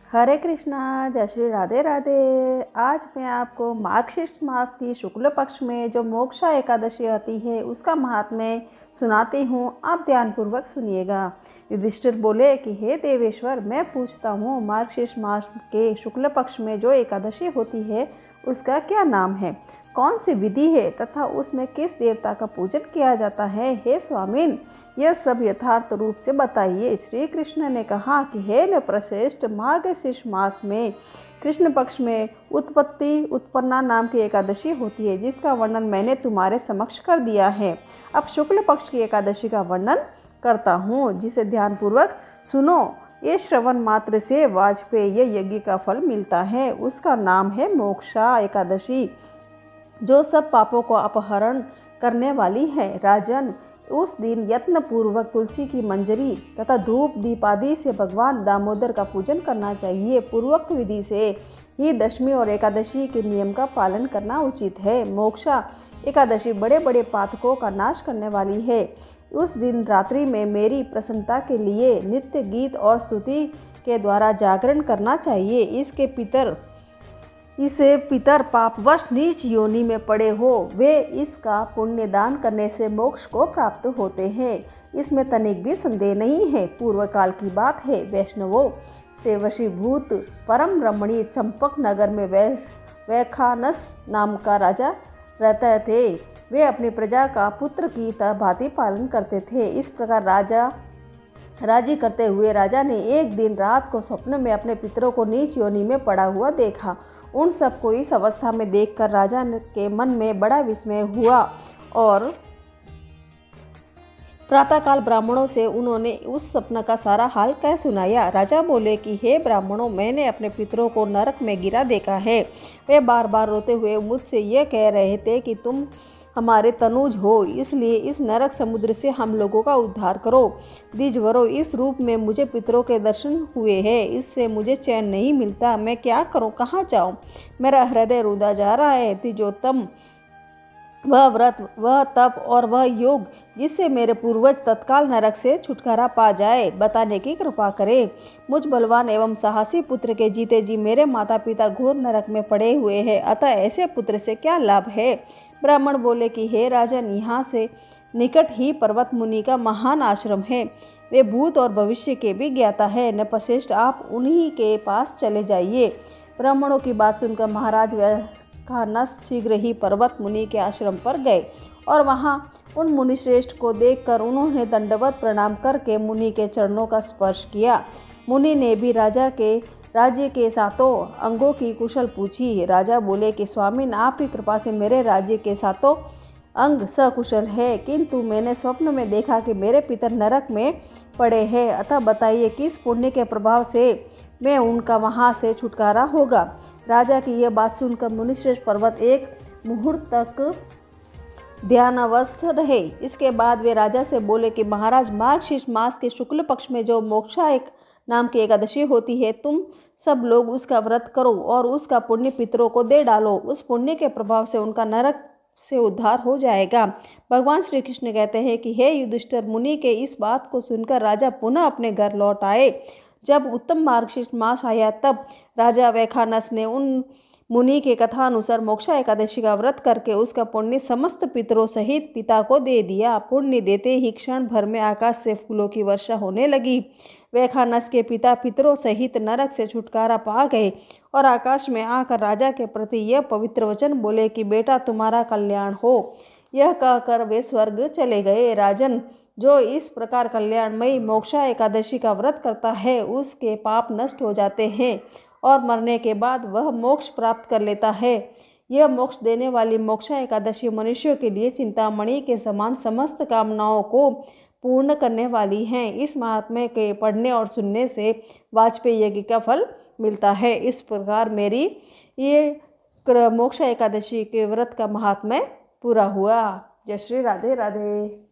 हरे कृष्णा, जय श्री राधे राधे। आज मैं आपको मार्गशीर्ष मास की शुक्ल पक्ष में जो मोक्षा एकादशी आती है उसका महात्म्य सुनाती हूँ। आप ध्यानपूर्वक सुनिएगा। युधिष्ठिर बोले कि हे देवेश्वर, मैं पूछता हूँ, मार्गशीर्ष मास के शुक्ल पक्ष में जो एकादशी होती है उसका क्या नाम है, कौन सी विधि है तथा उसमें किस देवता का पूजन किया जाता है। हे स्वामिन, यह सब यथार्थ रूप से बताइए। श्री कृष्ण ने कहा कि हे नृपश्रेष्ठ, मार्गशीर्ष मास में कृष्ण पक्ष में उत्पन्ना नाम की एकादशी होती है, जिसका वर्णन मैंने तुम्हारे समक्ष कर दिया है। अब शुक्ल पक्ष की एकादशी का वर्णन करता हूँ, जिसे ध्यानपूर्वक सुनो। ये श्रवण मात्र से वाजपेय यज्ञ का फल मिलता है। उसका नाम है मोक्षा एकादशी, जो सब पापों को अपहरण करने वाली है। राजन, उस दिन यत्न पूर्वक तुलसी की मंजरी तथा धूप दीप आदि से भगवान दामोदर का पूजन करना चाहिए। पूर्वोक्त विधि से ही दशमी और एकादशी के नियम का पालन करना उचित है। मोक्षा एकादशी बड़े बड़े पातकों का नाश करने वाली है। उस दिन रात्रि में मेरी प्रसन्नता के लिए नित्य गीत और स्तुति के द्वारा जागरण करना चाहिए। इसे पितर पापवश नीच योनि में पड़े हो, वे इसका पुण्य दान करने से मोक्ष को प्राप्त होते हैं। इसमें तनिक भी संदेह नहीं है। पूर्व काल की बात है। वैष्णवों से वशीभूत परम रमणीय चंपक नगर में वैखानस नाम का राजा रहते थे। वे अपनी प्रजा का पुत्र की भांति पालन करते थे। इस प्रकार राजी करते हुए राजा ने एक दिन रात को स्वप्न में अपने पितरों को नीच योनि में पड़ा हुआ देखा। उन सबको इस अवस्था में देखकर राजा के मन में बड़ा विस्मय हुआ और प्रातःकाल ब्राह्मणों से उन्होंने उस सपना का सारा हाल कह सुनाया। राजा बोले कि हे ब्राह्मणों, मैंने अपने पितरों को नरक में गिरा देखा है। वे बार बार रोते हुए मुझसे यह कह रहे थे कि तुम हमारे तनुज हो, इसलिए इस नरक समुद्र से हम लोगों का उद्धार करो। द्विजवरों, इस रूप में मुझे पितरों के दर्शन हुए हैं। इससे मुझे चैन नहीं मिलता। मैं क्या करूं, कहाँ जाऊं? मेरा हृदय रुदा जा रहा है। द्विजोत्तम, वह व्रत, वह तप और वह योग जिससे मेरे पूर्वज तत्काल नरक से छुटकारा पा जाए, बताने की कृपा करें। मुझ बलवान एवं साहसी पुत्र के जीते जी मेरे माता पिता घोर नरक में पड़े हुए हैं, अतः ऐसे पुत्र से क्या लाभ है? ब्राह्मण बोले कि हे राजन, यहाँ से निकट ही पर्वत मुनि का महान आश्रम है। वे भूत और भविष्य के भी ज्ञाता है। नृपश्रेष्ठ, आप उन्हीं के पास चले जाइए। ब्राह्मणों की बात सुनकर महाराज वैखानस शीघ्र ही पर्वत मुनि के आश्रम पर गए और वहाँ उन मुनिश्रेष्ठ को देखकर उन्होंने दंडवत प्रणाम करके मुनि के चरणों का स्पर्श किया। मुनि ने भी राज्य के सातों अंगों की कुशल पूछी। राजा बोले कि स्वामिन, आप की कृपा से मेरे राज्य के सातों अंग सकुशल है, किंतु मैंने स्वप्न में देखा कि मेरे पितर नरक में पड़े हैं। अतः बताइए किस पुण्य के प्रभाव से मैं उनका वहाँ से छुटकारा होगा। राजा की यह बात सुनकर मुनिश्रेष्ठ पर्वत एक मुहूर्त तक ध्यानावस्थ रहे। इसके बाद वे राजा से बोले कि महाराज, मार्गशीर्ष मास के शुक्ल पक्ष में जो मोक्षा नाम की एकादशी होती है, तुम सब लोग उसका व्रत करो और उसका पुण्य पितरों को दे डालो। उस पुण्य के प्रभाव से उनका नरक से उद्धार हो जाएगा। भगवान श्री कृष्ण कहते हैं कि हे युधिष्ठिर, मुनि के इस बात को सुनकर राजा पुनः अपने घर लौट आए। जब उत्तम मार्गशीर्ष मास आया, तब राजा वैखानस ने उन मुनि के कथा अनुसार मोक्षा एकादशी का व्रत करके उसका पुण्य समस्त पितरों सहित पिता को दे दिया। पुण्य देते ही क्षण भर में आकाश से फूलों की वर्षा होने लगी। वैखानस के पिता पितरों सहित नरक से छुटकारा पा गए और आकाश में आकर राजा के प्रति यह पवित्र वचन बोले कि बेटा, तुम्हारा कल्याण हो। यह कहकर वे स्वर्ग चले गए। राजन, जो इस प्रकार कल्याणमयी मोक्षा एकादशी का व्रत करता है, उसके पाप नष्ट हो जाते हैं और मरने के बाद वह मोक्ष प्राप्त कर लेता है। यह मोक्ष देने वाली मोक्षा एकादशी मनुष्यों के लिए चिंतामणि के समान समस्त कामनाओं को पूर्ण करने वाली हैं। इस महात्म्य के पढ़ने और सुनने से वाजपेय यज्ञ का फल मिलता है। इस प्रकार मेरी ये मोक्षा एकादशी के व्रत का महात्म्य पूरा हुआ। जय श्री राधे राधे।